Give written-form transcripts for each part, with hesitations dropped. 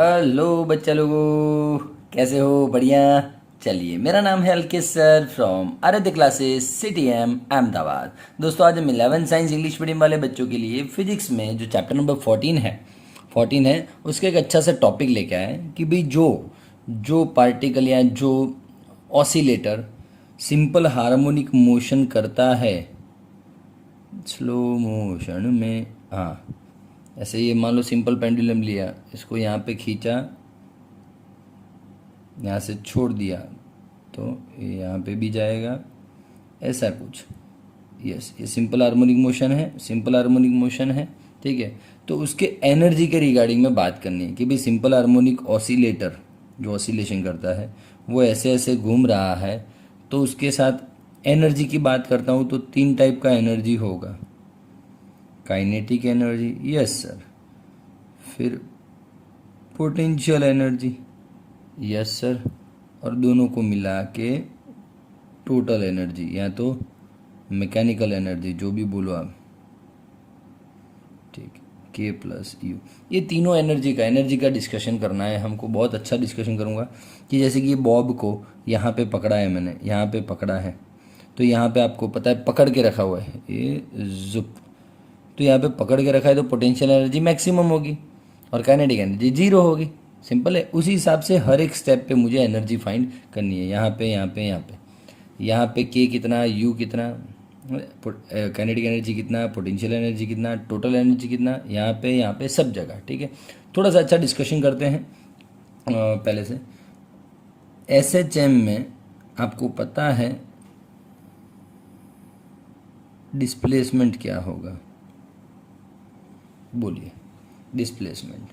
Hello बच्चा लोगों, कैसे हो? बढ़िया। चलिए, मेरा नाम है अलकिस सर फ्रॉम आराध्य क्लासेस CTM अहमदाबाद। दोस्तों, आज हम 11 साइंस इंग्लिश मीडियम वाले बच्चों के लिए फिजिक्स में जो चैप्टर नंबर 14 है उसका एक अच्छा सा टॉपिक लेके आए हैं कि भाई जो जो पार्टिकल या जो ऑसिलेटर सिंपल हार्मोनिक मोशन करता है स्लो मोशन में। हाँ, ऐसे ये मान लो सिंपल पेंडुलम लिया, इसको यहाँ पे खींचा, यहाँ से छोड़ दिया तो ये यहाँ पे भी जाएगा, ऐसा कुछ। यस, ये सिंपल हार्मोनिक मोशन है, सिंपल हार्मोनिक मोशन है। ठीक है, तो उसके एनर्जी के रिगार्डिंग में बात करनी है कि भाई सिंपल हार्मोनिक ऑसिलेटर जो ऑसिलेशन करता है वो ऐसे ऐसे घूम रहा है, तो उसके साथ एनर्जी की बात करता हूँ तो 3 टाइप का एनर्जी होगा। Kinetic energy, yes sir. फिर पोटेंशियल एनर्जी, यस सर। और दोनों को मिला के टोटल एनर्जी या तो मैकेनिकल एनर्जी, जो भी बोलो आप। ठीक, के प्लस यू। ये तीनों एनर्जी का डिस्कशन करना है हमको। बहुत अच्छा डिस्कशन करूँगा कि जैसे कि ये बॉब को यहाँ पे पकड़ा है मैंने, यहाँ पे पकड़ा है, तो यहाँ पे आपको पता है पकड़ के रखा हुआ है ये जुप, तो यहाँ पे पकड़ के रखा है तो पोटेंशियल एनर्जी मैक्सिमम होगी और काइनेटिक एनर्जी जीरो होगी। सिंपल है। उसी हिसाब से हर एक स्टेप पे मुझे एनर्जी फाइंड करनी है। यहाँ पे यहाँ पे यहाँ पे यहाँ पे के कितना, यू कितना, काइनेटिक एनर्जी कितना, पोटेंशियल एनर्जी कितना, टोटल एनर्जी कितना, यहाँ पे सब जगह। ठीक है, थोड़ा सा अच्छा डिस्कशन करते हैं पहले से। SHM में आपको पता है डिस्प्लेसमेंट क्या होगा? बोलिए, डिस्प्लेसमेंट।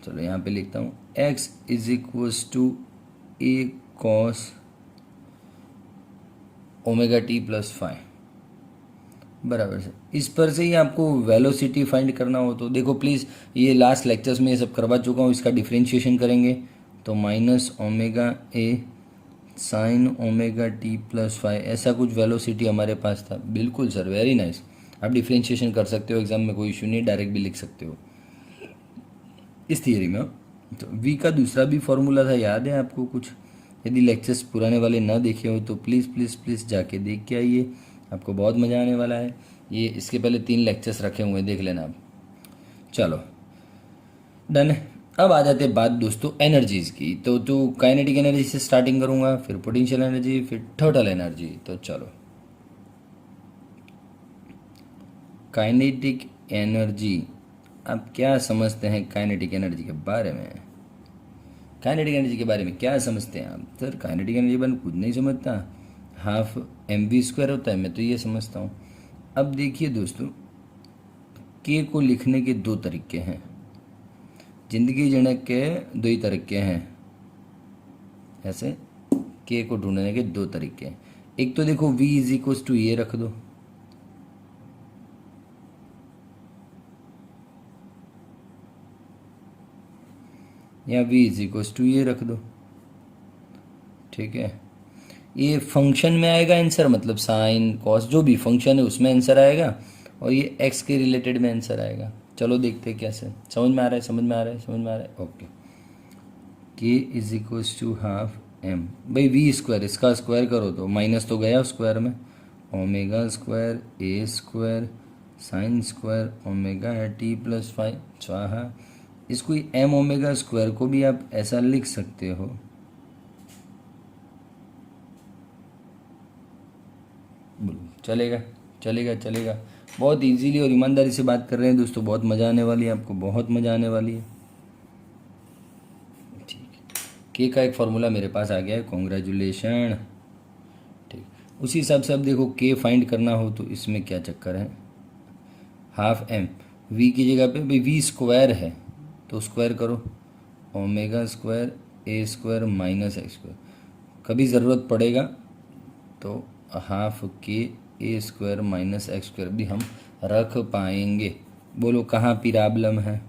चलो यहाँ पे लिखता हूँ, x is equals to a cos omega T plus five, बराबर से। इस पर से ही आपको वेलोसिटी फाइंड करना हो तो देखो प्लीज़, ये लास्ट लेक्चर्स में ये सब करवा चुका हूँ। इसका डिफ्रेंशिएशन करेंगे तो minus omega A sine omega T plus five, ऐसा कुछ वेलोसिटी हमारे पास था। बिल्कुल सर, वेरी नाइस। आप डिफ्रेंशिएशन कर सकते हो, एग्जाम में कोई इशू नहीं, डायरेक्ट भी लिख सकते हो इस थियरी में। तो v का दूसरा भी फॉर्मूला था, याद है आपको कुछ? यदि लेक्चर्स पुराने वाले ना देखे हो तो प्लीज़ प्लीज़ प्लीज़ जाके देख के आइए, आपको बहुत मज़ा आने वाला है। ये इसके पहले 3 लेक्चर्स रखे हुए हैं, देख लेना आप। चलो डन है। अब आ जाते बात दोस्तों एनर्जीज़ की। तो काइनेटिक एनर्जी से स्टार्टिंग करूँगा, फिर पोटेंशियल एनर्जी, फिर टोटल एनर्जी। तो चलो, काइनेटिक एनर्जी, आप क्या समझते हैं काइनेटिक एनर्जी के बारे में? काइनेटिक एनर्जी के बारे में क्या समझते हैं आप? सर काइनेटिक एनर्जी बन कुछ नहीं समझता, हाफ mv² होता है, मैं तो ये समझता हूँ। अब देखिए दोस्तों, के को लिखने के 2 तरीके हैं, जिंदगी जीने के 2 ही तरीके हैं। ऐसे के को ढूंढने के 2 तरीके हैं। एक तो देखो v इज इक्वल्स टू ये रख दो, या v इज इक्वल्स टू ये रख दो। ठीक है, ये फंक्शन में आएगा आंसर, मतलब साइन कॉस जो भी फंक्शन है उसमें आंसर आएगा, और ये x के रिलेटेड में आंसर आएगा। चलो देखते हैं कैसे। समझ में आ रहा है? समझ में आ रहा है? समझ में आ रहा है? Okay. K is equals to half M, भाई v², इसका स्क्वायर करो तो माइनस तो गया स्क्वायर में, omega square A square sine square omega T plus five स्वाहा। इसको एम ओमेगा स्क्वायर को भी आप ऐसा लिख सकते हो, चलेगा? चलेगा चलेगा। बहुत इजीली और ईमानदारी से बात कर रहे हैं दोस्तों, बहुत मज़ा आने वाली है आपको, बहुत मज़ा आने वाली है। ठीक, के का एक फार्मूला मेरे पास आ गया है, कॉन्ग्रेचुलेशन। ठीक, उसी हिसाब से अब देखो के फाइंड करना हो तो इसमें क्या चक्कर है, हाफ एम, वी की जगह पे भाई v² है तो स्क्वायर करो, omega square A square minus X square. कभी ज़रूरत पड़ेगा तो half K A square minus X square भी हम रख पाएंगे। बोलो कहाँ पिराबलम है?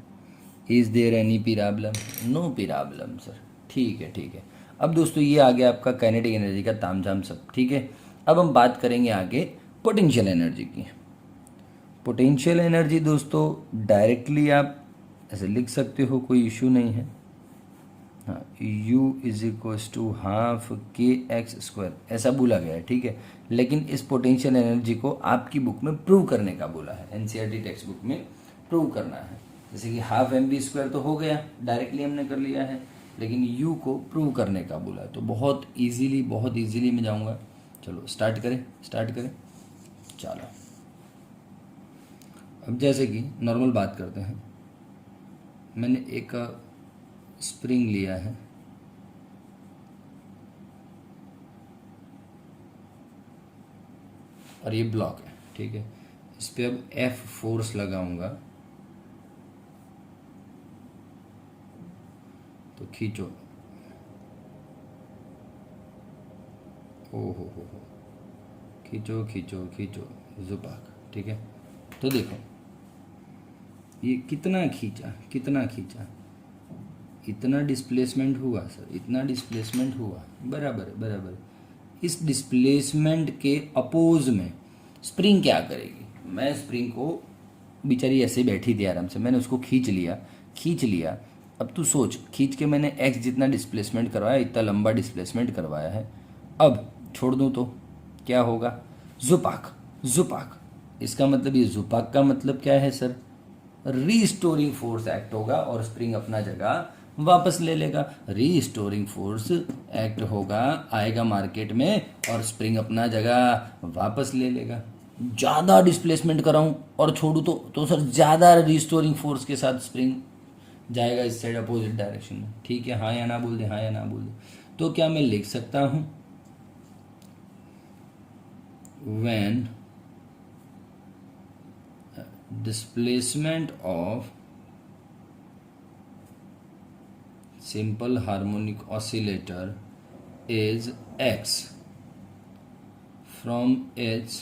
Is there any problem? No problem sir. ठीक है ठीक है। अब दोस्तों ये आ गया आपका काइनेटिक एनर्जी का तामझाम सब। ठीक है, अब हम बात करेंगे आगे पोटेंशियल एनर्जी की। पोटेंशियल एनर्जी दोस्तों डायरेक्टली आप ऐसे लिख सकते हो, कोई इशू नहीं है। हाँ, u is equals to half K X square ऐसा बोला गया है, ठीक है। लेकिन इस पोटेंशियल एनर्जी को आपकी बुक में प्रूव करने का बोला है, एनसीईआरटी टेक्स्ट बुक में प्रूव करना है। जैसे कि हाफ एम बी स्क्वायर तो हो गया, डायरेक्टली हमने कर लिया है, लेकिन u को प्रूव करने का बोला है। तो बहुत इजीली मैं जाऊँगा। चलो स्टार्ट करें। चलो अब जैसे कि नॉर्मल बात करते हैं, मैंने एक स्प्रिंग लिया है, और ये ब्लॉक है, ठीक है। इस पे अब F फोर्स लगाऊंगा तो खींचो, ओ हो, खींचो जुबाक, ठीक है। तो देखो ये कितना खींचा, इतना डिस्प्लेसमेंट हुआ सर, इतना डिस्प्लेसमेंट हुआ, बराबर। इस डिस्प्लेसमेंट के अपोज में स्प्रिंग क्या करेगी? मैं स्प्रिंग को, बेचारी ऐसे बैठी थी आराम से, मैंने उसको खींच लिया। अब तू सोच, खींच के मैंने x जितना डिस्प्लेसमेंट करवाया, इतना लंबा डिस्प्लेसमेंट करवाया है, अब छोड़ दूँ तो क्या होगा? जुपाक। इसका मतलब, ये जुपाक का मतलब क्या है सर? रीस्टोरिंग फोर्स एक्ट होगा और स्प्रिंग अपना जगह वापस ले लेगा। रीस्टोरिंग फोर्स एक्ट होगा, आएगा मार्केट में, और स्प्रिंग अपना जगह वापस ले लेगा। ज़्यादा डिस्प्लेसमेंट कराऊं और छोड़ूं तो सर ज़्यादा रीस्टोरिंग फोर्स के साथ स्प्रिंग जाएगा इस साइड अपोजिट डायरेक्शन में, ठीक है। हाँ या ना बोल दे। तो क्या मैं लिख सकता हूं, when displacement of simple harmonic oscillator is x from its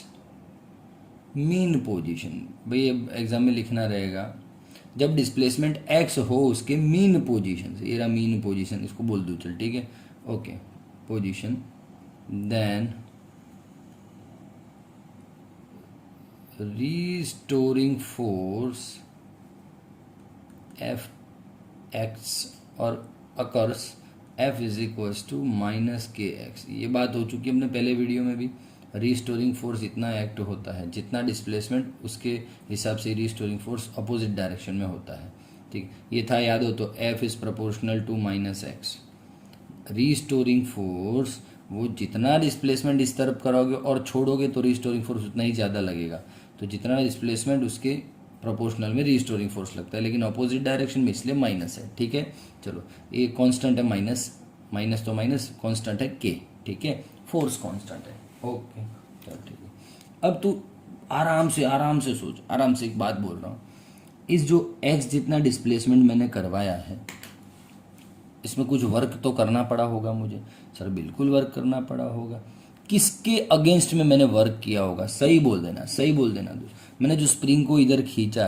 mean position। भाई एग्जाम में लिखना रहेगा, जब डिस्प्लेसमेंट x हो उसके मीन पोजीशन से, ये रहा मीन पोजीशन, इसको बोल दूँ चल, ठीक है, okay, position, then restoring force F X और occurs F is equals to minus K X. ये बात हो चुकी है अपने पहले वीडियो में भी। रीस्टोरिंग फोर्स इतना एक्ट होता है, जितना डिस्प्लेसमेंट उसके हिसाब से रीस्टोरिंग फोर्स अपोजिट डायरेक्शन में होता है, ठीक। ये था, याद हो तो, F is proportional to minus X. Restoring force, वो जितना डिस्प्लेसमेंट इस तरफ कराओगे और छोड़ोगे तो रीस्टोरिंग फोर्स उतना ही ज़्यादा लगेगा। तो जितना डिस्प्लेसमेंट उसके प्रोपोर्शनल में रीस्टोरिंग फोर्स लगता है, लेकिन अपोजिट डायरेक्शन में, इसलिए माइनस है, ठीक है। चलो ये कांस्टेंट है, माइनस तो माइनस, कांस्टेंट है के, ठीक है, फोर्स कांस्टेंट है, ओके। चलो ठीक है, अब तू आराम से सोच, आराम से एक बात बोल रहा हूँ, इस जो एक्स जितना डिस्प्लेसमेंट मैंने करवाया है, इसमें कुछ वर्क तो करना पड़ा होगा मुझे। सर बिल्कुल वर्क करना पड़ा होगा। किसके अगेंस्ट में मैंने वर्क किया होगा? सही बोल देना दोस्त। मैंने जो स्प्रिंग को इधर खींचा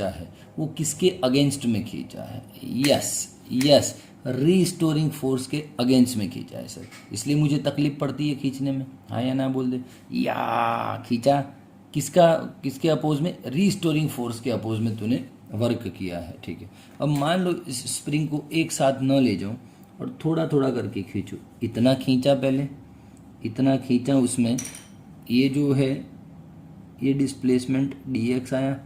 है, वो किसके अगेंस्ट में खींचा है? यस, रीस्टोरिंग फोर्स के अगेंस्ट में खींचा है सर, इसलिए मुझे तकलीफ पड़ती है खींचने में। हाँ या ना बोल दे। या खींचा किसके अपोज में? रीस्टोरिंग फोर्स के अपोज में तूने वर्क किया है, ठीक है। अब मान लो इस स्प्रिंग को एक साथ न ले जाऊं और थोड़ा करके खींचूं। इतना खींचा उसमें, ये जो है ये डिस्प्लेसमेंट dx आया,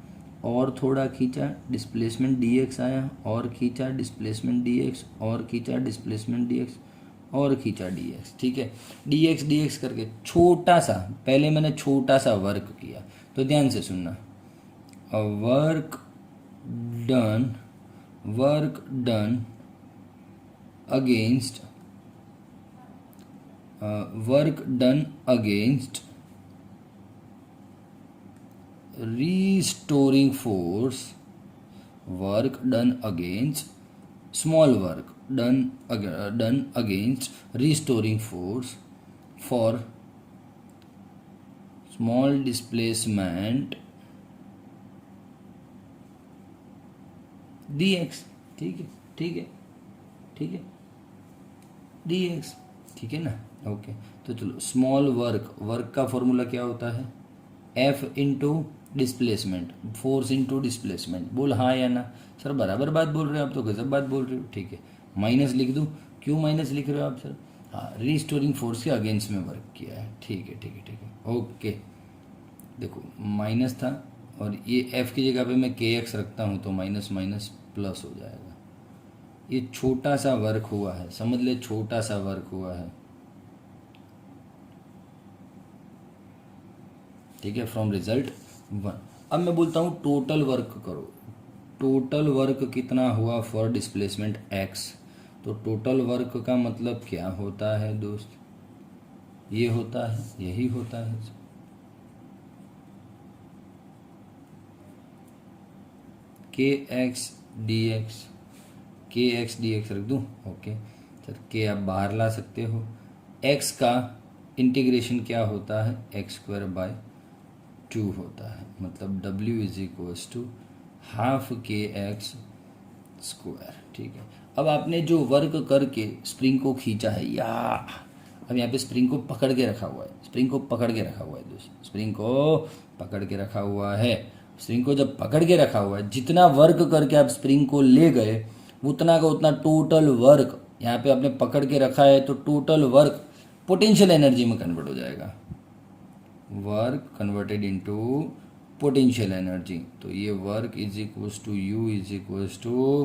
और थोड़ा खींचा, डिस्प्लेसमेंट dx आया, और खींचा, डिस्प्लेसमेंट dx, और खींचा, डिस्प्लेसमेंट dx, और खींचा dx, ठीक है। dx करके पहले मैंने छोटा सा वर्क किया। तो ध्यान से सुनना, work done against restoring force, work done against small work done against restoring force for small displacement dx, ठीक है dx, ठीक है ना, ओके। तो चलो, स्मॉल वर्क का फॉर्मूला क्या होता है? F into displacement, force into displacement. बोल हाँ या ना। सर बराबर बात बोल रहे हो आप, तो गजब बात बोल रहे हो, ठीक है। माइनस लिख दूँ, क्यों माइनस लिख रहे हो आप सर? हाँ, रीस्टोरिंग फोर्स के अगेंस्ट में वर्क किया है, ठीक है ठीक है ठीक है, ओके। देखो माइनस था और ये एफ की जगह पे मैं के एक्स रखता हूँ तो माइनस माइनस प्लस हो जाएगा। ये छोटा सा वर्क हुआ है, समझ ले, छोटा सा वर्क हुआ है, ठीक है, फ्रॉम रिजल्ट 1। अब मैं बोलता हूँ टोटल वर्क करो। टोटल वर्क कितना हुआ फॉर डिस्प्लेसमेंट एक्स? तो टोटल वर्क का मतलब क्या होता है दोस्त? ये होता है, यही होता है, के एक्स डी एक्स, के एक्स डी एक्स रख दूँ, ओके सर। के आप बाहर ला सकते हो। एक्स का इंटीग्रेशन क्या होता है? एक्स स्क्वायर बाय 2 होता है, मतलब W is equals to half K X square, ठीक है। अब आपने जो वर्क करके स्प्रिंग को खींचा है, या अब यहाँ पे स्प्रिंग को पकड़ के रखा हुआ है, स्प्रिंग को पकड़ के रखा हुआ है दोस्त, स्प्रिंग को पकड़ के रखा हुआ है। स्प्रिंग को जब पकड़ के रखा हुआ है, जितना वर्क करके आप स्प्रिंग को ले गए, उतना का उतना टोटल वर्क यहाँ पे आपने पकड़ के रखा है, तो टोटल वर्क पोटेंशियल एनर्जी में कन्वर्ट हो जाएगा। Work converted into potential energy, तो ये work is equals to U is equals to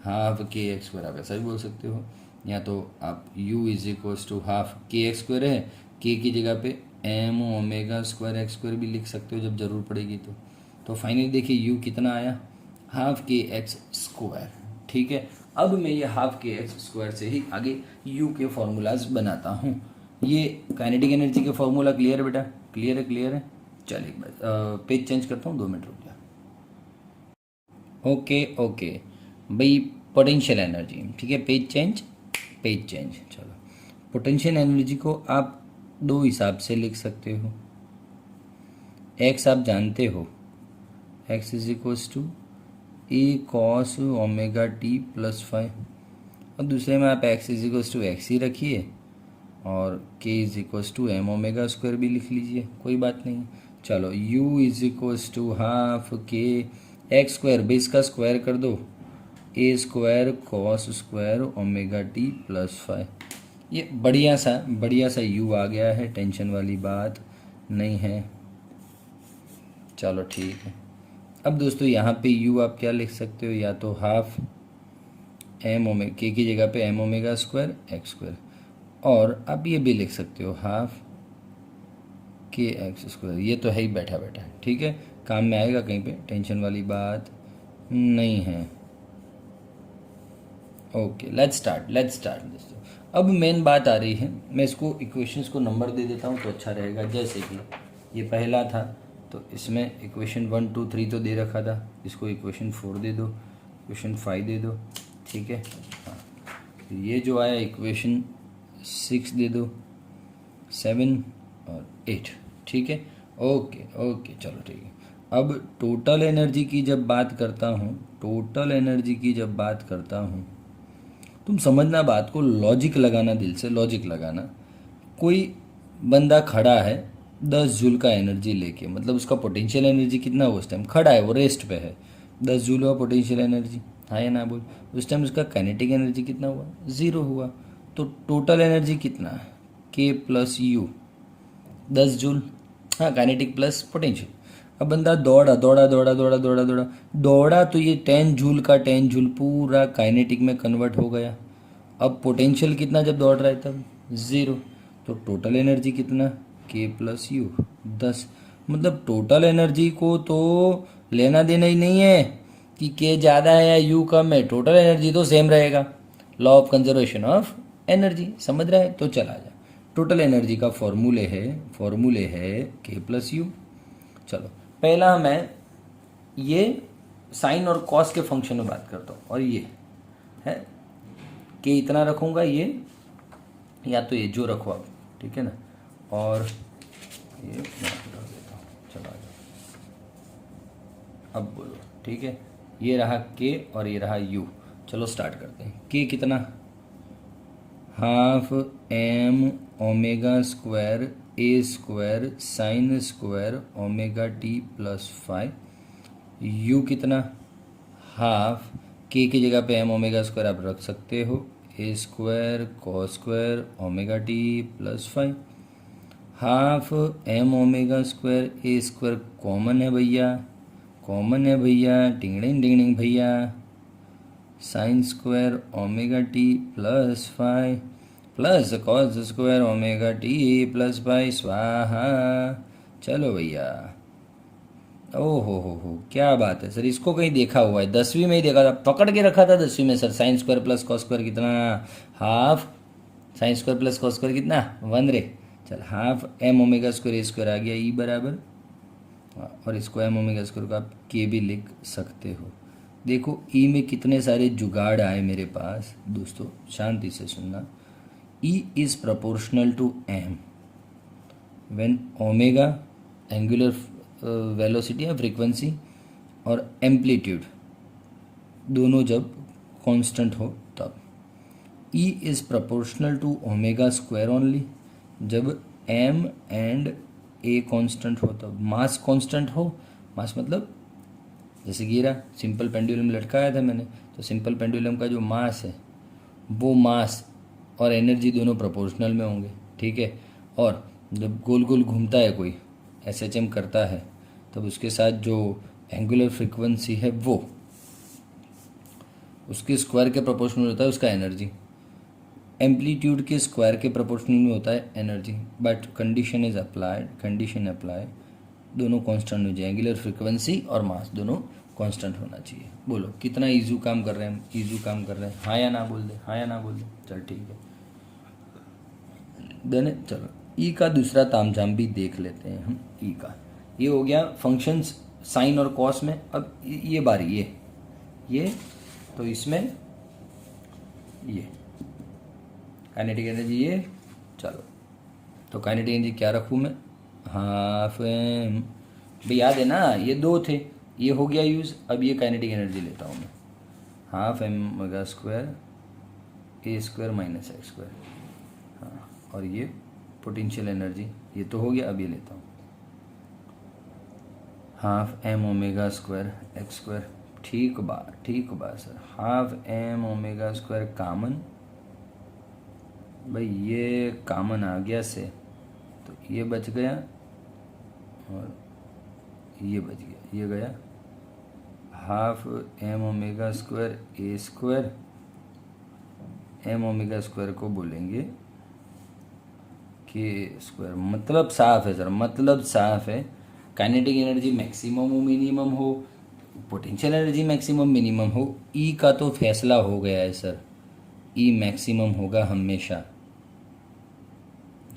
half K X square, आप ऐसा भी बोल सकते हो, या तो आप u is equals to half K X square है, k की जगह पे M omega square X square भी लिख सकते हो जब ज़रूर पड़ेगी तो फाइनली देखिए u कितना आया? हाफ के एक्स स्क्वायर, ठीक है। अब मैं ये हाफ के एक्स स्क्वायर से ही आगे u के फॉर्मूलाज बनाता हूँ। ये काइनेटिक एनर्जी के फॉर्मूला क्लियर है बेटा? क्लियर है, क्लियर है। चलिए एक बार पेज चेंज करता हूँ, 2 मिनट रुक जा। ओके ओके भाई, पोटेंशियल एनर्जी, ठीक है, पेज चेंज, पेज चेंज। चलो, पोटेंशियल एनर्जी को आप 2 हिसाब से लिख सकते हो। एक्स आप जानते हो, X is equals to A cos omega T plus 5, और दूसरे में आप X is equals to X ही रखिए और K is equals to M omega square भी लिख लीजिए, कोई बात नहीं। चलो, u is equals to half K X square, base का स्क्वायर कर दो, A square cos square omega T plus 5। ये बढ़िया सा u आ गया है, टेंशन वाली बात नहीं है। चलो ठीक है। अब दोस्तों यहाँ पे u आप क्या लिख सकते हो? या तो हाफ एम ओमेगा, के की जगह पे M omega square X square, और आप ये भी लिख सकते हो हाफ के एक्स स्क्वायर। ये तो है ही बैठा बैठा, ठीक है, काम में आएगा कहीं पे, टेंशन वाली बात नहीं है। ओके, लेट्स स्टार्ट दोस्तों। अब मेन बात आ रही है, मैं इसको इक्वेशंस को नंबर दे देता हूँ तो अच्छा रहेगा। जैसे कि ये पहला था तो इसमें इक्वेशन 1 2 3 तो दे रखा था, इसको इक्वेशन 4 दे दो, इक्वेशन 5 दे दो, ठीक है। हाँ, ये जो आया इक्वेशन 6 दे दो, 7 और 8, ठीक है। ओके ओके, चलो ठीक है। अब टोटल एनर्जी की जब बात करता हूँ, टोटल एनर्जी की जब बात करता हूँ, तुम समझना बात को, लॉजिक लगाना, दिल से लॉजिक लगाना। कोई बंदा खड़ा है 10 जूल का एनर्जी लेके, मतलब उसका पोटेंशियल एनर्जी कितना उस टाइम खड़ा है, वो रेस्ट पे है, 10 जूल हुआ पोटेंशियल एनर्जी, हाँ या ना बोल। उस टाइम उसका काइनेटिक एनर्जी कितना हुआ? 0 हुआ। तो टोटल एनर्जी कितना है? के प्लस यू, 10 जूल, हाँ, काइनेटिक प्लस पोटेंशियल। अब बंदा दौड़ा दौड़ा दौड़ा दौड़ा दौड़ा दौड़ा दौड़ा, तो ये 10 जूल का 10 जूल पूरा काइनेटिक में कन्वर्ट हो गया। अब पोटेंशियल कितना जब दौड़ रहा है? तब 0। तो टोटल एनर्जी कितना? के प्लस यू, 10। मतलब टोटल एनर्जी को तो लेना देना ही नहीं है कि के ज़्यादा है या यू कम है, टोटल एनर्जी तो सेम रहेगा। Law of conservation of energy, समझ रहा है? तो चला जा, टोटल एनर्जी का फॉर्मूले है के प्लस यू। चलो, पहला मैं ये साइन और कॉस के फंक्शन में बात करता हूँ, और ये है कि इतना रखूँगा ये, या तो ये जो रखो आप, ठीक है ना, और ये मैं कर देता हूँ, चलो आ जाओ। अब बोलो, ठीक है, ये रहा के और ये रहा यू। चलो स्टार्ट करते हैं। के कितना? Half M omega square A square sine square omega T plus 5। U कितना? हाफ के की जगह पे एम ओमेगा स्क्वायर आप रख सकते हो, A square cos square omega T plus 5, half M omega square A square common है भैया, कॉमन है भैया, टिंगड़िंग टिंगड़िंग भैया, sine square omega T plus 5 plus cos square omega T plus 5 स्वाहा। चलो भैया, ओ हो क्या बात है सर, इसको कहीं देखा हुआ है, 10वीं में ही देखा था, पकड़ के रखा था 10वीं में sir. Sine square plus cos square कितना, half sine square plus cos square कितना 1 रे। चल half M omega square A square आ गया ई बराबर, और इसको एम ओमेगा स्क्वायर को आप के भी लिख सकते हो। देखो ई में कितने सारे जुगाड़ आए मेरे पास दोस्तों, शांति से सुनना। E is proportional to M when omega angular velocity या फ्रीक्वेंसी और एम्पलीट्यूड दोनों जब कांस्टेंट हो तब। E is proportional to omega square only जब एम एंड ए कांस्टेंट हो तब। मास कांस्टेंट हो, मास मतलब जैसे कि ये रहा सिंपल पेंडुलम लटकाया था मैंने, तो सिंपल पेंडुलम का जो मास है वो मास और एनर्जी दोनों प्रोपोर्शनल में होंगे, ठीक है। और जब गोल गोल घूमता है कोई एसएचएम करता है तब उसके साथ जो एंगुलर फ्रीक्वेंसी है वो उसके स्क्वायर के प्रोपोर्शनल होता है उसका एनर्जी, एम्पलीट्यूड के स्क्वायर के प्रोपोर्शनल में होता है energy. But condition is applied, condition apply, दोनों कांस्टेंट हो जाए, एंगुलर फ्रीक्वेंसी और मास दोनों कांस्टेंट होना चाहिए। बोलो कितना ईजू काम कर रहे हैं हम, ईजू काम कर रहे हैं, हाँ या ना बोल दे, हाँ या ना बोल दे, चल ठीक है देने। चलो ई का दूसरा तामझाम भी देख लेते हैं हम। ई का ये हो गया फंक्शंस साइन और कॉस में। अब ये बारी ये तो इसमें ये काइनेटिक एनर्जी ये, चलो तो काइनेटिक एनर्जी क्या रखूँ मैं, हाफ एम, भाई याद है ना ये दो थे, ये हो गया यूज़। अब ये काइनेटिक एनर्जी लेता हूँ मैं, half M omega square A square minus X square, हाँ, और ये पोटेंशियल एनर्जी ये तो हो गया। अब ये लेता हूँ half M omega square X square, ठीक बा sir, half M omega square common, भाई ये कामन आ गया से तो ये बच गया और ये बच गया, ये गया half M omega square A square, M omega square को बोलेंगे के स्क्वायर। मतलब साफ है सर, मतलब साफ है, काइनेटिक एनर्जी मैक्सिमम हो मिनिमम हो, पोटेंशियल एनर्जी मैक्सिमम मिनिमम हो, ई का तो फैसला हो गया है सर, ई मैक्सिमम होगा हमेशा।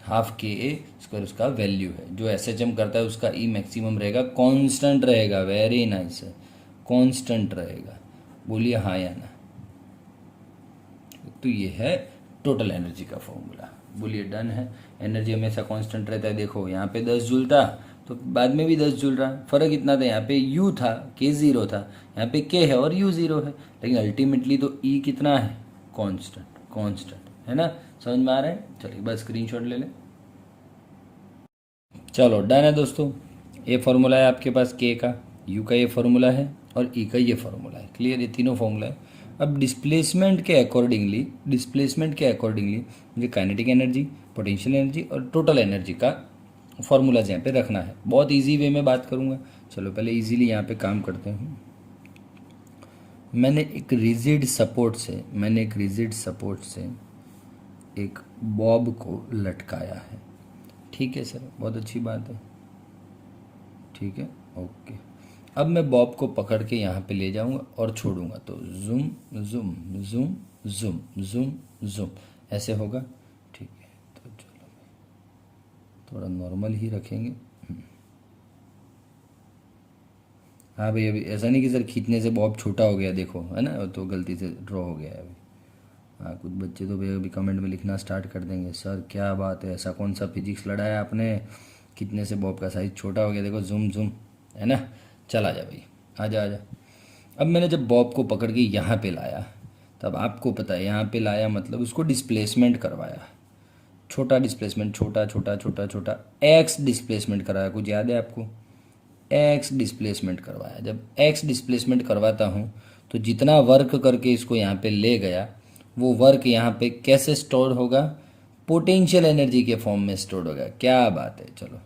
हाफ के ए स्क्वायर उसका वैल्यू है, जो एसएचएम करता है उसका ई मैक्सिमम रहेगा, कांस्टेंट रहेगा, वेरी नाइस है, कांस्टेंट रहेगा। बोलिए हाँ या ना। तो ये है टोटल एनर्जी का फॉर्मूला, बोलिए डन है। एनर्जी हमेशा कांस्टेंट रहता है, देखो यहाँ पे 10 जूल था तो बाद में भी 10 जूल रहा, फ़र्क इतना था, यहाँ पे U था K 0 था, यहाँ पे K है और U 0 है, लेकिन अल्टीमेटली तो E कितना है, कांस्टेंट है ना। समझ में आ रहा है, चलिए बस स्क्रीनशॉट ले लें। चलो डन है दोस्तों, ये फार्मूला है आपके पास K का, U का ये फार्मूला है और E का ये फार्मूला है, क्लियर, ये तीनों फार्मूला है। अब डिस्प्लेसमेंट के अकॉर्डिंगली मुझे काइनेटिक एनर्जी, पोटेंशियल एनर्जी और टोटल एनर्जी का फार्मूलाज यहाँ पे रखना है। बहुत इजी वे में बात करूँगा, चलो पहले इजीली यहाँ पे काम करते हैं। मैंने एक रिजिड सपोर्ट से एक बॉब को लटकाया है, ठीक है सर, बहुत अच्छी बात है, ठीक है, ओके। अब मैं बॉब को पकड़ के यहाँ पे ले जाऊँगा और छोड़ूंगा तो zoom zoom zoom zoom zoom zoom ऐसे होगा, ठीक है। तो चलो थोड़ा नॉर्मल ही रखेंगे। हाँ भाई, अभी ऐसा नहीं कि सर खींचने से बॉब छोटा हो गया, देखो है ना, तो गलती से ड्रॉ हो गया है अभी। हाँ, कुछ बच्चे तो भैया अभी कमेंट में लिखना स्टार्ट कर देंगे, सर क्या बात है, ऐसा कौन सा फिजिक्स लड़ाया आपने, खींचने से बॉब का साइज़ छोटा हो गया, देखो जूम जूम, है ना। चल आजा भाई, आजा। अब मैंने जब बॉब को पकड़ के यहाँ पे लाया, तब आपको पता है यहाँ पे लाया मतलब उसको डिस्प्लेसमेंट करवाया, छोटा डिस्प्लेसमेंट, छोटा एक्स डिस्प्लेसमेंट कराया, कुछ याद है आपको, एक्स डिस्प्लेसमेंट करवाया। जब एक्स डिस्प्लेसमेंट करवाता हूँ तो तो जितना वर्क करके इसको यहाँ पे ले गया वो वर्क यहाँ पे कैसे स्टोर होगा, पोटेंशियल एनर्जी के फॉर्म में स्टोर होगा। क्या बात है। चलो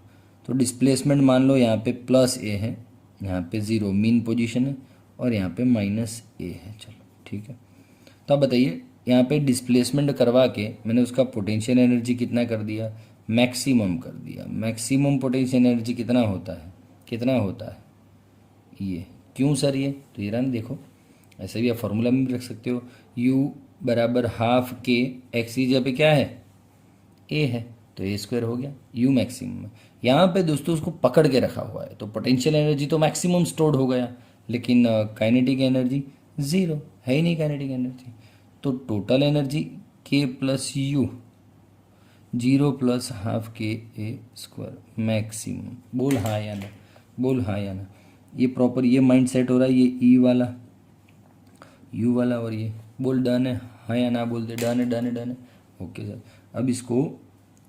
तो डिस्प्लेसमेंट मान लो यहाँ पे प्लस ए है, यहाँ पे ज़ीरो मीन पोजीशन है और यहाँ पे माइनस ए है। चलो ठीक है। तो अब बताइए यहाँ पे डिस्प्लेसमेंट करवा के मैंने उसका पोटेंशियल एनर्जी कितना कर दिया, मैक्सिमम कर दिया। मैक्सिमम पोटेंशियल एनर्जी कितना होता है, कितना होता है ये। क्यों सर ये, तो ये रहा ना, देखो ऐसे भी आप फॉर्मूला में भी रख सकते हो। u बराबर हाफ के एक्स की जगह पे क्या है, a है, तो a स्क्वायर हो गया u मैक्सिमम। यहाँ पे दोस्तों उसको पकड़ के रखा हुआ है तो पोटेंशियल एनर्जी तो मैक्सिमम स्टोर्ड हो गया, लेकिन काइनेटिक एनर्जी ज़ीरो है ही नहीं काइनेटिक एनर्जी। तो total energy k plus you, zero plus half K A square maximum. बोल हाँ या ना, बोल हाँ या ना। ये प्रॉपर ये माइंड सेट हो रहा है, ये ई वाला यू वाला और ये बोल डन है, हाँ या ना बोलते, डन है डन है डन है। Okay sir. अब इसको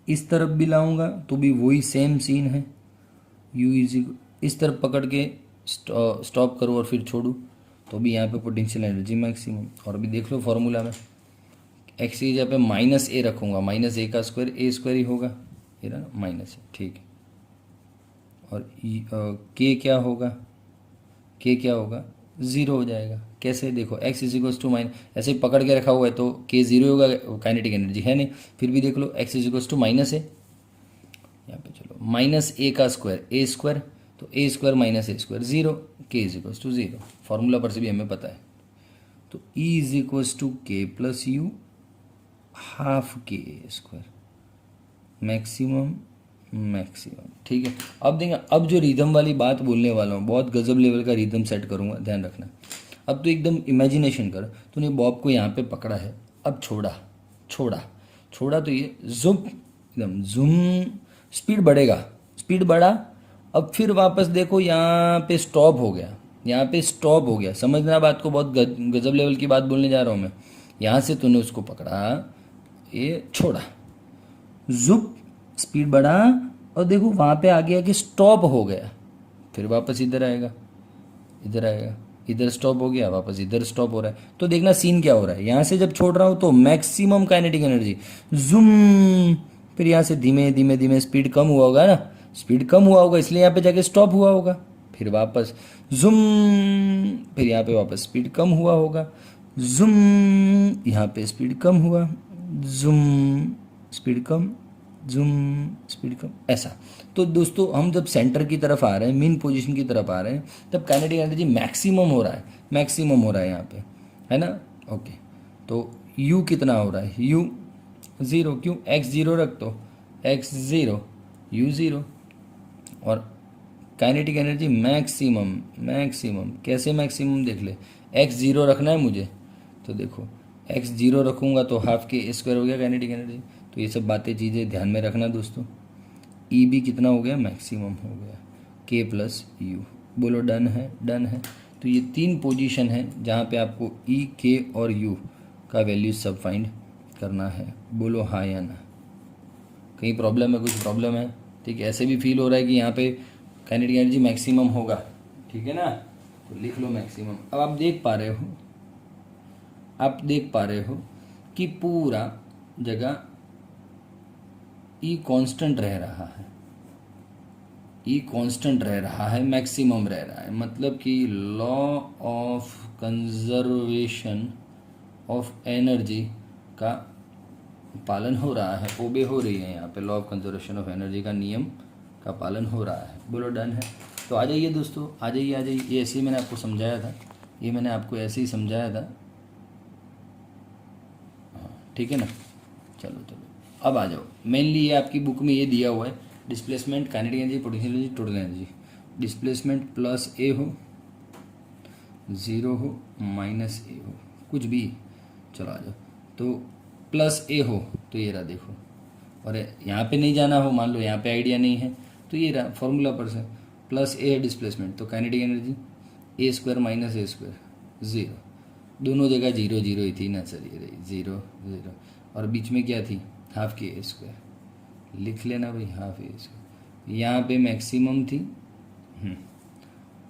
इस तरफ भी लाऊंगा तो भी वही सेम सीन है, यू इज इस तरफ पकड़ के स्टॉप करूँ और फिर छोड़ूँ तो भी यहाँ पे पोटेंशियल एनर्जी मैक्सिमम। और भी देख लो फॉर्मूला में एक्स की जगह पे माइनस ए रखूँगा, माइनस ए का स्क्वायर ए स्क्वायर ही होगा, ये ना माइनस है, ठीक है। और के क्या होगा, के क्या होगा, ज़ीरो हो जाएगा। कैसे, देखो X is equals to minus, ऐसे ही पकड़ के रखा हुआ है तो के ज़ीरो होगा, काइनेटिक एनर्जी है नहीं। फिर भी देख लो X is equals to minus है, यहाँ पे चलो माइनस ए का स्क्वायर ए स्क्वायर, तो A square minus A square zero, K is equals to zero. Formula पर से भी हमें पता है। तो E is equals to K plus U half K square maximum maximum, ठीक है। अब देंगे, अब जो रिदम वाली बात बोलने वाला हूँ, बहुत गजब लेवल का रिदम सेट करूँगा, ध्यान रखना। अब तो एकदम इमेजिनेशन कर, तूने बॉब को यहाँ पे पकड़ा है, अब छोड़ा छोड़ा छोड़ा तो ये जुम एकदम जुम, स्पीड बढ़ेगा, स्पीड बढ़ा। अब फिर वापस देखो यहाँ पे स्टॉप हो गया, यहाँ पे स्टॉप हो गया। समझना बात को, बहुत गजब लेवल की बात बोलने जा रहा हूँ मैं। यहाँ से तूने उसको पकड़ा, ये छोड़ा, जुप स्पीड बढ़ा और देखो वहाँ पे आ गया कि स्टॉप हो गया। फिर वापस इधर आएगा, इधर आएगा, इधर स्टॉप हो गया, वापस इधर स्टॉप हो रहा है। तो देखना सीन क्या हो रहा है, यहाँ से जब छोड़ रहा हूँ तो मैक्सिमम काइनेटिक एनर्जी जूम, फिर यहाँ से धीमे धीमे धीमे स्पीड कम हुआ होगा ना, स्पीड कम हुआ होगा इसलिए यहाँ पे जाके स्टॉप हुआ होगा। फिर वापस जूम, फिर यहाँ पे वापस स्पीड कम हुआ होगा, जूम, यहाँ पे स्पीड कम हुआ, जूम स्पीड कम, जूम स्पीड कम, ऐसा। तो दोस्तों हम जब सेंटर की तरफ आ रहे हैं, मेन पोजीशन की तरफ आ रहे हैं, तब काइनेटिक एनर्जी मैक्सिमम हो रहा है, मैक्सिमम हो रहा है यहाँ पे, है ना। ओके, तो u कितना हो रहा है, u ज़ीरो, क्यों x ज़ीरो रख दो, x ज़ीरो u ज़ीरो। और काइनेटिक एनर्जी मैक्सिमम मैक्सिमम, कैसे मैक्सिमम देख ले, x ज़ीरो रखना है मुझे, तो देखो x ज़ीरो रखूँगा तो हाफ के स्क्वायर हो गया काइनेटिक एनर्जी। तो ये सब बातें चीज़ें ध्यान में रखना दोस्तों। ई भी कितना हो गया, मैक्सिमम हो गया, के प्लस यू। बोलो डन है, डन है। तो ये तीन पोजीशन है जहाँ पे आपको ई, के और यू का वैल्यू सब फाइंड करना है। बोलो हाँ या ना। कहीं प्रॉब्लम है, कुछ प्रॉब्लम है, ठीक है। ऐसे भी फील हो रहा है कि यहाँ पे काइनेटिक एनर्जी मैक्सिमम होगा, ठीक है ना, तो लिख लो मैक्सिमम। अब आप देख पा रहे हो, आप देख पा रहे हो कि पूरा जगह ई कांस्टेंट रह रहा है, ई कांस्टेंट रह रहा है, मैक्सिमम रह रहा है। मतलब कि law of conservation of energy का पालन हो रहा है, ओबे हो रही है यहाँ पे। Law of conservation of energy का नियम का पालन हो रहा है। बोलो डन है। तो आ जाइए दोस्तों, आ जाइए आ जाइए। ये ऐसे ही मैंने आपको समझाया था, ये मैंने आपको ऐसे ही समझाया था, हाँ ठीक है ना। चलो चलो अब आ जाओ। मेनली ये आपकी बुक में ये दिया हुआ है, displacement, kinetic energy, potential energy, total energy. Displacement plus A हो, ज़ीरो हो, माइनस ए हो, कुछ भी, चलो आ जाओ। तो प्लस ए हो तो ये रहा देखो, और यहाँ पे नहीं जाना हो, मान लो यहाँ पे आइडिया नहीं है, तो ये रहा फॉर्मूला पर से, प्लस ए है डिस्प्लेसमेंट, तो kinetic energy A square minus A square zero, दोनों जगह जीरो जीरो ही थी ना सर, ये रही ज़ीरो ज़ीरो, और बीच में क्या थी, हाफ के ए स्क्वायर, लिख लेना भाई हाफ ए स्क्वायर। यहाँ पे मैक्सिमम थी,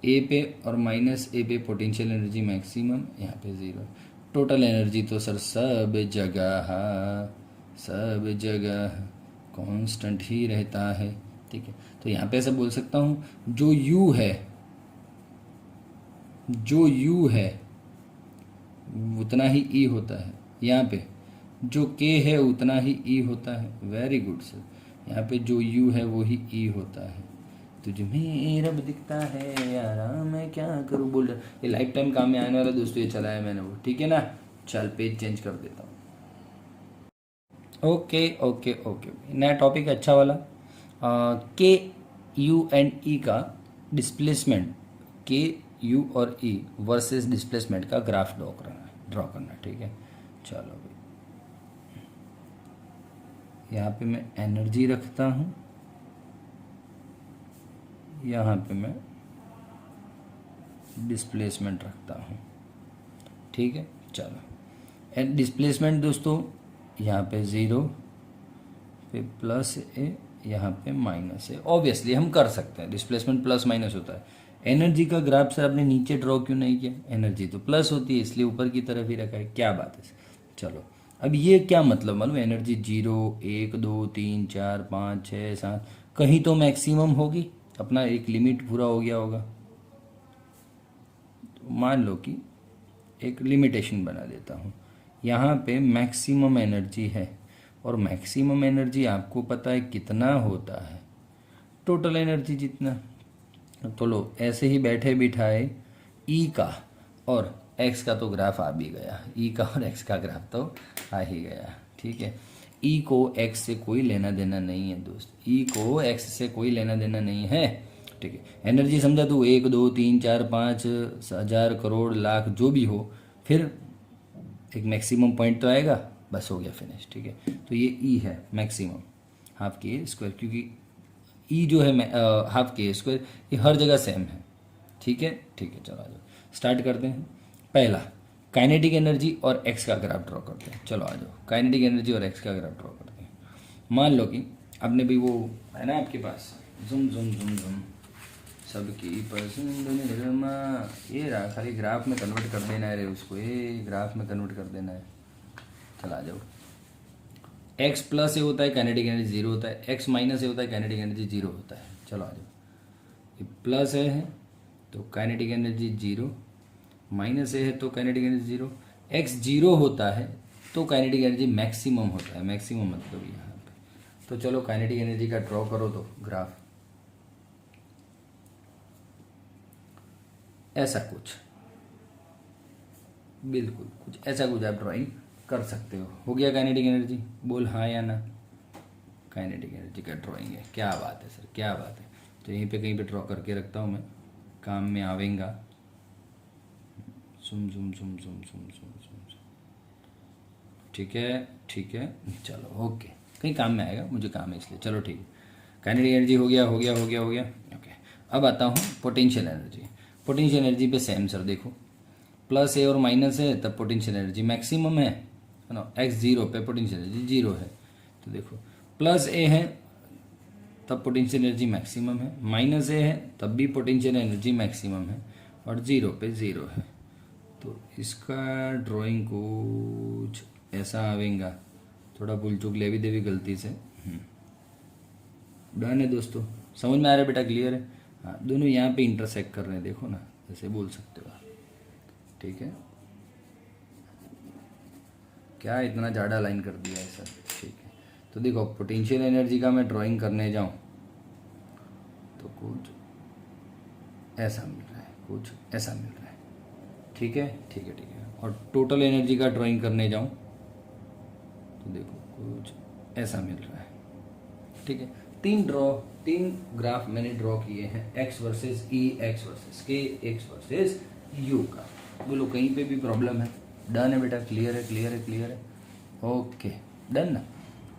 ए पे और माइनस ए पे पोटेंशियल एनर्जी मैक्सिमम, यहाँ पे ज़ीरो। टोटल एनर्जी तो सर सब जगह कांस्टेंट ही रहता है, ठीक है। तो यहाँ पे ऐसा बोल सकता हूँ, जो यू है उतना ही ई होता है, यहाँ पे जो के है उतना ही ई होता है। वेरी गुड सर, यहाँ पे जो यू है वो ही ई होता है। तुझ में रब दिखता है यारा, मैं क्या करूँ बोल रहा। ये लाइफ टाइम काम में आने वाला दोस्तों, ये चलाया मैंने वो, ठीक है ना। चल पेज चेंज कर देता हूँ। ओके ओके ओके, नया टॉपिक अच्छा वाला। के यू एंड ई का डिस्प्लेसमेंट, के यू और ई वर्सेस डिस्प्लेसमेंट का ग्राफ ड्रॉ करना, ठीक है। चलो भाई, यहाँ पे मैं एनर्जी रखता हूँ, यहाँ पे मैं डिस्प्लेसमेंट रखता हूँ, ठीक है। चलो, एंड डिस्प्लेसमेंट दोस्तों यहाँ पे ज़ीरो पे प्लस ए, यहाँ पे माइनस है। ऑब्वियसली हम कर सकते हैं, डिस्प्लेसमेंट प्लस माइनस होता है। एनर्जी का ग्राफ सर आपने नीचे ड्रॉ क्यों नहीं किया? एनर्जी तो प्लस होती है, इसलिए ऊपर की तरफ ही रखा है। क्या बात है। चलो, अब ये क्या मतलब मालूम? एनर्जी 0 1 2 3 4 5 6 7, कहीं तो मैक्सिमम होगी, अपना एक लिमिट पूरा हो गया होगा। तो मान लो कि एक लिमिटेशन बना देता हूँ, यहाँ पे मैक्सिमम एनर्जी है, और मैक्सिमम एनर्जी आपको पता है कितना होता है? टोटल एनर्जी जितना। तो लो, ऐसे ही बैठे बिठाए ई का और एक्स का तो ग्राफ आ भी गया, ई का और एक्स का ग्राफ तो आ ही गया, ठीक है। ई को एक्स से कोई लेना देना नहीं है दोस्त, ई को एक्स से कोई लेना देना नहीं है, ठीक है। एनर्जी समझा तू, 1 2 3 4 5 हज़ार करोड़ लाख जो भी हो, फिर एक मैक्सिमम पॉइंट तो आएगा, बस हो गया फिनिश, ठीक है। तो ये ई है मैक्सिमम, हाफ के स्क्वायर, क्योंकि ई जो है हाफ के स्क्वायर, ये हर जगह सेम है, ठीक है। ठीक है, चलो आ जाओ, स्टार्ट करते हैं। पहला, काइनेटिक एनर्जी और एक्स का ग्राफ ड्रॉ करते हैं। चलो आ जाओ, काइनेटिक एनर्जी और एक्स का ग्राफ ड्रॉ करते हैं। मान लो कि आपने भी वो है ना आपके पास, जुम जुम जुम जुम सबकी पसंद निरमा, ये रहा, खाली ग्राफ में कन्वर्ट कर देना है रे उसको, ये ग्राफ में कन्वर्ट कर देना है। चला आ जाओ, एक्स प्लस ए होता है काइनेटिक एनर्जी 0 होता है, एक्स माइनस ए होता है काइनेटिक एनर्जी 0 होता है। चलो आ जाओ, ये प्लस ए है तो काइनेटिक एनर्जी 0, माइनस ए है तो काइनेटिक एनर्जी 0। एक्स 0 होता है तो काइनेटिक एनर्जी मैक्सिमम होता है, मैक्सिमम मतलब यहाँ पे। तो चलो काइनेटिक एनर्जी का ड्रॉ करो तो ग्राफ ऐसा कुछ, बिल्कुल कुछ ऐसा कुछ आप ड्राइंग कर सकते हो गया काइनेटिक एनर्जी? बोल हाँ या ना। काइनेटिक एनर्जी का ड्राइंग है, क्या बात है सर, क्या बात है। तो यहीं पे कहीं पे ड्रॉ करके रखता हूँ मैं, काम में आवेगा। सुम सुम सुम सुम सुम सुम सुम, ठीक है ठीक है, चलो ओके, कहीं काम में आएगा, मुझे काम है इसलिए। चलो ठीक है, काइनेटिक एनर्जी हो गया हो गया हो गया हो गया, ओके। अब आता हूँ पोटेंशियल एनर्जी। पोटेंशियल एनर्जी पे सेम सर, देखो प्लस ए और माइनस है तब पोटेंशियल एनर्जी मैक्सिमम है ना। एक्स 0 पे पोटेंशियल एनर्जी 0 है, तो देखो प्लस ए है तब पोटेंशियल एनर्जी मैक्सिमम है, माइनस ए है तब भी पोटेंशियल एनर्जी मैक्सिमम है, और 0 पे 0 है। तो इसका ड्राइंग कुछ ऐसा आवेगा, थोड़ा भूल चूक ले भी देवी गलती से। डन है दोस्तों, समझ में आ रहा है बेटा, क्लियर है? हाँ, दोनों यहाँ पे इंटरसेक्ट कर रहे हैं, देखो ना, ऐसे बोल सकते हो आप, ठीक है। क्या इतना ज़्यादा लाइन कर दिया है सर, ठीक है। तो देखो पोटेंशियल एनर्जी का मैं ड्राइंग करने जाऊँ तो कुछ ऐसा मिल रहा है, कुछ ऐसा मिल रहा है, ठीक है ठीक है ठीक है। और टोटल एनर्जी का ड्राइंग करने जाऊँ तो देखो कुछ ऐसा मिल रहा है, ठीक है। तीन ग्राफ मैंने ड्रॉ किए हैं, एक्स वर्सेस ई, एक्स वर्सेस के, एक्स वर्सेस यू का। बोलो कहीं पे भी प्रॉब्लम है? डन है बेटा, क्लियर है क्लियर है क्लियर है, ओके डन ना।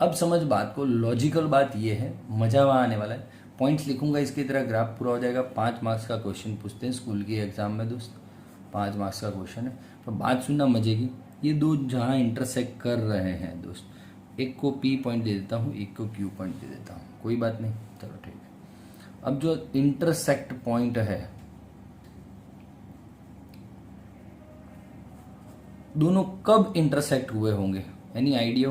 अब समझ बात को, लॉजिकल बात ये है, मजा वहाँ आने वाला है। पॉइंट्स लिखूंगा इसकी तरह, ग्राफ पूरा हो जाएगा। 5 मार्क्स का क्वेश्चन पूछते हैं स्कूल के एग्जाम में दोस्त, 5 मार्क्स का क्वेश्चन है। तो बात सुनना मजे की, ये दो जहाँ इंटरसेक्ट कर रहे हैं दोस्त, एक को पी पॉइंट दे देता हूँ, एक को क्यू पॉइंट दे देता हूँ, कोई बात नहीं, चलो ठीक है। अब जो इंटरसेक्ट पॉइंट है दोनों कब इंटरसेक्ट हुए होंगे, एनी आइडिया?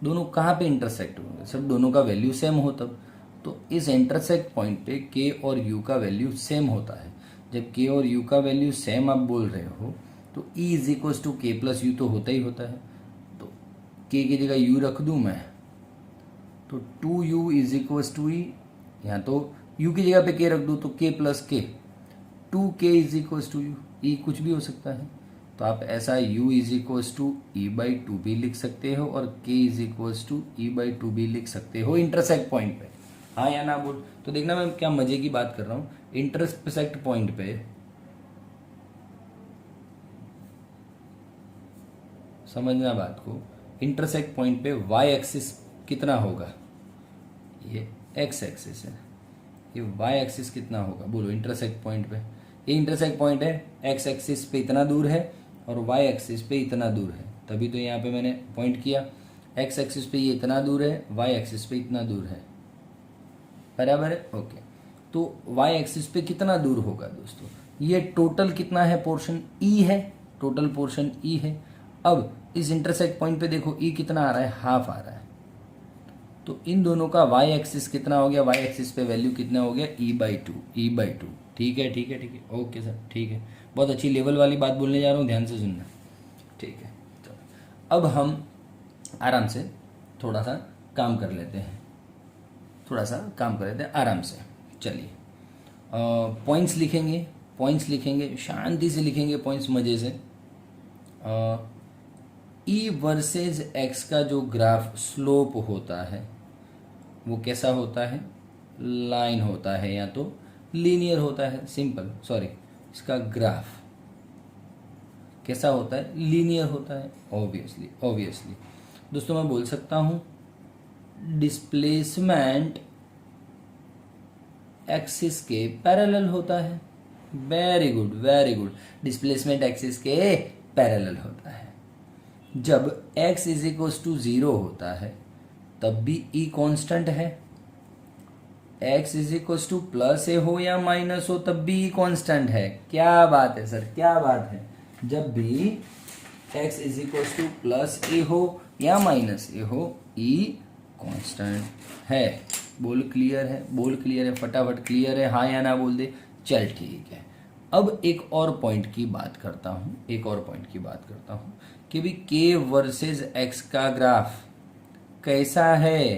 दोनों कहाँ पे इंटरसेक्ट होंगे सर? दोनों का वैल्यू सेम हो तब। तो इस इंटरसेक्ट पॉइंट पे के और यू का वैल्यू सेम होता है। जब के और यू का वैल्यू सेम आप बोल रहे हो तो E is equal to K plus you तो होता ही होता है। तो के की जगह यू रख दूं मैं, तो 2u इज इक्वल टू ई, यहाँ तो u की जगह पे k रख दूँ तो k plus K, 2k is equal to U, E कुछ भी हो सकता है। तो आप ऐसा u is equal to E by two भी लिख सकते हो और k is equal to E by two भी लिख सकते हो इंटरसेक्ट पॉइंट पे। हाँ या ना बोल? तो देखना मैं क्या मजे की बात कर रहा हूँ। इंटरसेक्ट पॉइंट पे समझना बात को, इंटरसेक्ट पॉइंट पे y एक्सिस कितना होगा? ये x एक्सिस है, ये y एक्सिस कितना होगा बोलो इंटरसेक्ट पॉइंट पे? ये इंटरसेक्ट पॉइंट है, x एक्सिस पे इतना दूर है और y एक्सिस पे इतना दूर है, तभी तो यहाँ पे मैंने पॉइंट किया। x एक्सिस पे ये इतना दूर है, y एक्सिस पे इतना दूर है, बराबर है? ओके, तो y एक्सिस पे कितना दूर होगा दोस्तों? ये टोटल कितना है पोर्शन? e है, टोटल पोर्शन e है। अब इस इंटरसेक्ट पॉइंट पे देखो e कितना आ रहा है? हाफ आ रहा है। तो इन दोनों का y एक्सिस कितना हो गया? y एक्सिस पे वैल्यू कितना हो गया? e by to, E by two. ठीक है ठीक है ठीक है, ओके सर ठीक है। बहुत अच्छी लेवल वाली बात बोलने जा रहा हूँ, ध्यान से सुनना। ठीक है, चलो अब हम आराम से थोड़ा सा काम कर लेते हैं, थोड़ा सा काम कर लेते हैं आराम से। चलिए पॉइंट्स लिखेंगे, पॉइंट्स लिखेंगे, शांति से लिखेंगे पॉइंट्स, मज़े से। ई वर्सेज एक्स का जो ग्राफ स्लोप होता है वो कैसा होता है? लाइन होता है या तो लीनियर होता है, सिंपल, सॉरी, इसका ग्राफ कैसा होता है? लीनियर होता है, ऑब्वियसली ऑब्वियसली। दोस्तों मैं बोल सकता हूँ डिस्प्लेसमेंट एक्सिस के पैरेलल होता है। Very good very good, displacement axis के पैरेलल होता है। जब x इज इक्वल टू 0 होता है तब भी e कांस्टेंट है, x is equal to plus A हो या माइनस हो तब भी e कांस्टेंट है। क्या बात है सर, क्या बात है? जब भी x is equal to plus A हो या माइनस ए हो e कांस्टेंट है। बोल क्लियर है? बोल क्लियर है? फटाफट क्लियर है? हाँ या ना बोल दे। चल ठीक है, अब एक और पॉइंट की बात करता हूँ, एक और पॉइंट की बात करता हूँ कि भी k वर्सेस x का ग्राफ कैसा है?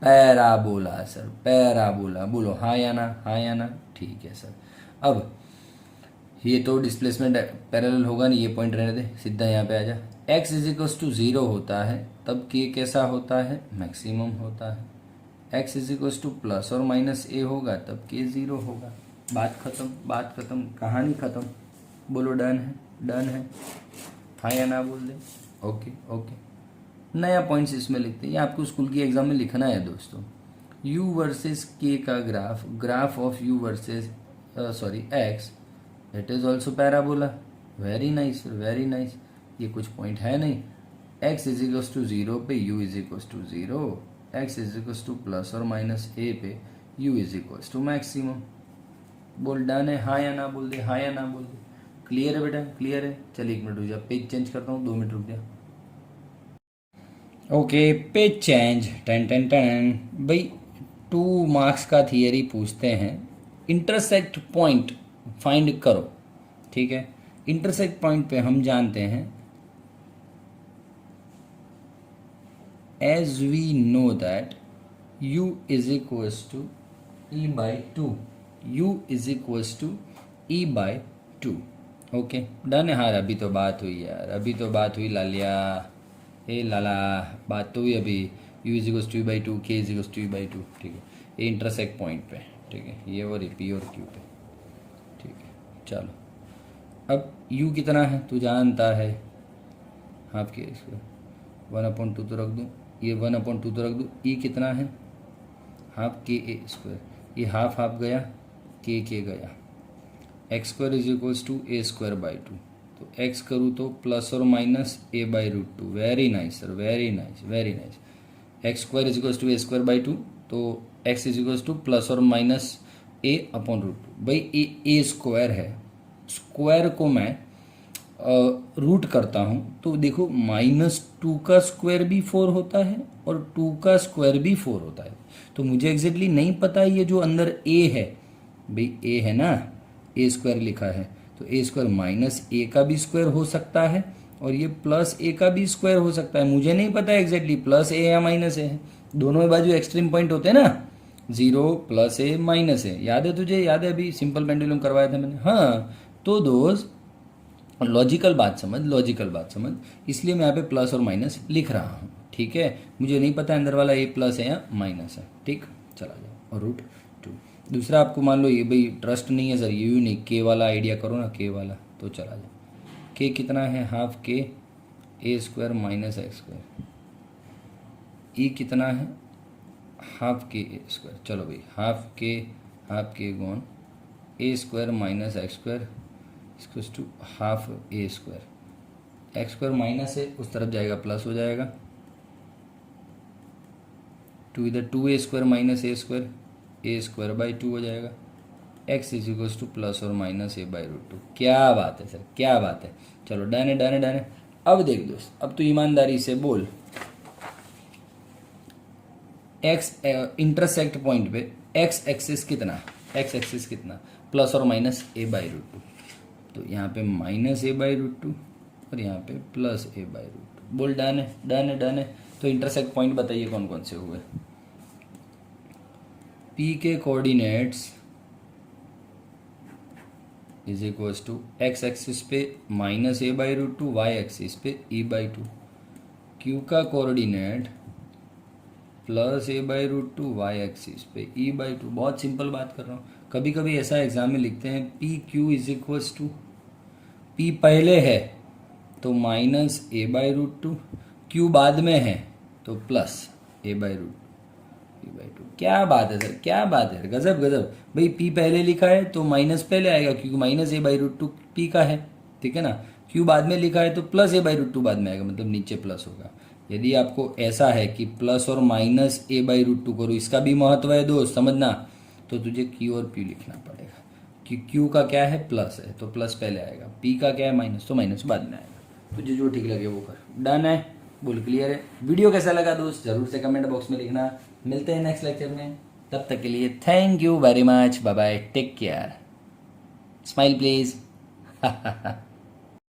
Parabola sir, parabola. बोलो हाँ या ना, हाँ या ना? ठीक है सर। अब ये तो डिस्प्लेसमेंट पैरेलल होगा नहीं, ये पॉइंट रहने दे, सीधा यहाँ पे आ जा। x इज इक्वल टू 0 होता है तब k कैसा होता है? मैक्सिमम होता है। x is equal to plus और माइनस a होगा तब k 0 होगा। बात खत्म, बात खत्म, कहानी खत्म। बोलो डन है? डन है? हाँ या ना बोल दे। ओके ओके, नया पॉइंट्स इसमें लिखते हैं, ये आपको स्कूल की एग्जाम में लिखना है दोस्तों। u वर्सेस k का graph, graph of u versus sorry x, it is also parabola. Very nice very nice. ये कुछ पॉइंट है नहीं, x इज इक्वल टू 0 पे u is equal to 0, x is equal to plus और minus a पे u is equal to maximum. बोल done है? हाँ या ना बोल दे, हाँ या ना बोल दे। क्लियर है बेटा? क्लियर है? चलिए 1 मिनट रुक जा, पेज चेंज करता हूँ, 2 मिनट रुक जा। Okay, page change. Ten ten ten भाई, 2 मार्क्स का थियरी पूछते हैं, इंटरसेक्ट पॉइंट फाइंड करो। ठीक है, इंटरसेक्ट पॉइंट पे हम जानते हैं as we know that u is equal to e by two, u is equal to e by two. Okay done है? हाँ अभी तो बात हुई यार, अभी तो बात हुई लालिया, ए लाला, बात तो हुई अभी। u is equal to E by two, K is equal to E by two. ठीक है, ये इंटरसेक्ट पॉइंट पे, ठीक है, ये और पी और क्यू पे। ठीक है चलो, अब u कितना है तू जानता है, हाफ के इसको 1/2 तो रख दूँ, ये 1/2 तो रख दूँ। e कितना है? हाफ के ए स्क्वायर, ये हाफ हाफ गया, के गया। X square is equals to A square by two, तो x करूँ तो प्लस और minus a by root two. Very nice sir, very nice very nice. X square is equals to A square by two, तो x is equals to plus और minus a upon root two. भाई A square है, square को मैं root करता हूँ तो देखो -2 का स्क्वायर भी 4 होता है और 2 का स्क्वायर भी 4 होता है। तो मुझे एग्जैक्टली नहीं पता ये जो अंदर ए है, भाई ए है ना, ए स्क्वायर लिखा है, तो ए स्क्वायर -a का भी स्क्वायर हो सकता है और ये +a का भी स्क्वायर हो सकता है। मुझे नहीं पता एग्जैक्टली +a या -a है, दोनों बाजू एक्सट्रीम पॉइंट होते हैं ना, 0 +a -a। याद है तुझे? याद है, अभी सिंपल पेंडुलम करवाया था मैंने। हाँ, तो दोस्त लॉजिकल बात समझ, लॉजिकल बात समझ, इसलिए मैं यहाँ पे प्लस और माइनस लिख रहा हूँ। ठीक है, मुझे नहीं पता अंदर वाला ए प्लस है या माइनस है। ठीक, चला जाओ। और √2 दूसरा आपको मान लो ये भाई ट्रस्ट नहीं है सर, यू नहीं, के वाला आइडिया करो ना, के वाला, तो चला जाओ। के कितना है? ½ के ए स्क्वायर -x²। ई कितना है? ½ के ए स्क्वायर। चलो भाई, ½ के गुण A square -x² equals to ½ a²। x² minus है, उस तरफ जाएगा प्लस हो जाएगा, 2 इधर 2a² -a², a²/2 हो जाएगा। x इक्वल्स टू प्लस और माइनस a/√2। क्या बात है सर, क्या बात है। चलो डन है, डन है, डन है। अब देख दोस्त, अब तो ईमानदारी से बोल, x इंटरसेक्ट पॉइंट पे x एक्सिस कितना, x एक्सिस कितना, प्लस और माइनस a/√2। तो यहाँ पे -a/√2 और यहाँ पे +a/√2। बोल डन है, डन है, डन है। तो इंटरसेक्ट पॉइंट बताइए कौन कौन से हुए। P के coordinates is equals to x axis पे -a/√2, y एक्सिस पे e/2। Q का कोऑर्डिनेट +a/√2, y एक्सिस पे e/2। बहुत सिंपल बात कर रहा हूँ। कभी कभी ऐसा एग्जाम में लिखते हैं PQ is equals to, P पहले है तो -a/√2, Q बाद में है तो +a/√2, e/2। क्या बात है सर, क्या बात है, गजब गजब। भाई P पहले लिखा है तो माइनस पहले आएगा क्योंकि -a/√2 P का है, ठीक है ना। Q बाद में लिखा है तो +a/√2 बाद में आएगा, मतलब नीचे प्लस होगा। यदि आपको ऐसा है कि प्लस और माइनस a/√2 करो, इसका भी महत्व है दोस्त, समझना, तो तुझे Q और P लिखना पड़ेगा कि Q का क्या है, प्लस है तो प्लस पहले आएगा, P का क्या है, माइनस, तो माइनस बाद में आएगा। तुझे जो ठीक लगे वो कर। डन है, बोल क्लियर है। वीडियो कैसा लगा दोस्त जरूर से कमेंट बॉक्स में लिखना। मिलते हैं नेक्स्ट लेक्चर में, तब तक के लिए thank you very much, bye bye, take care, smile please.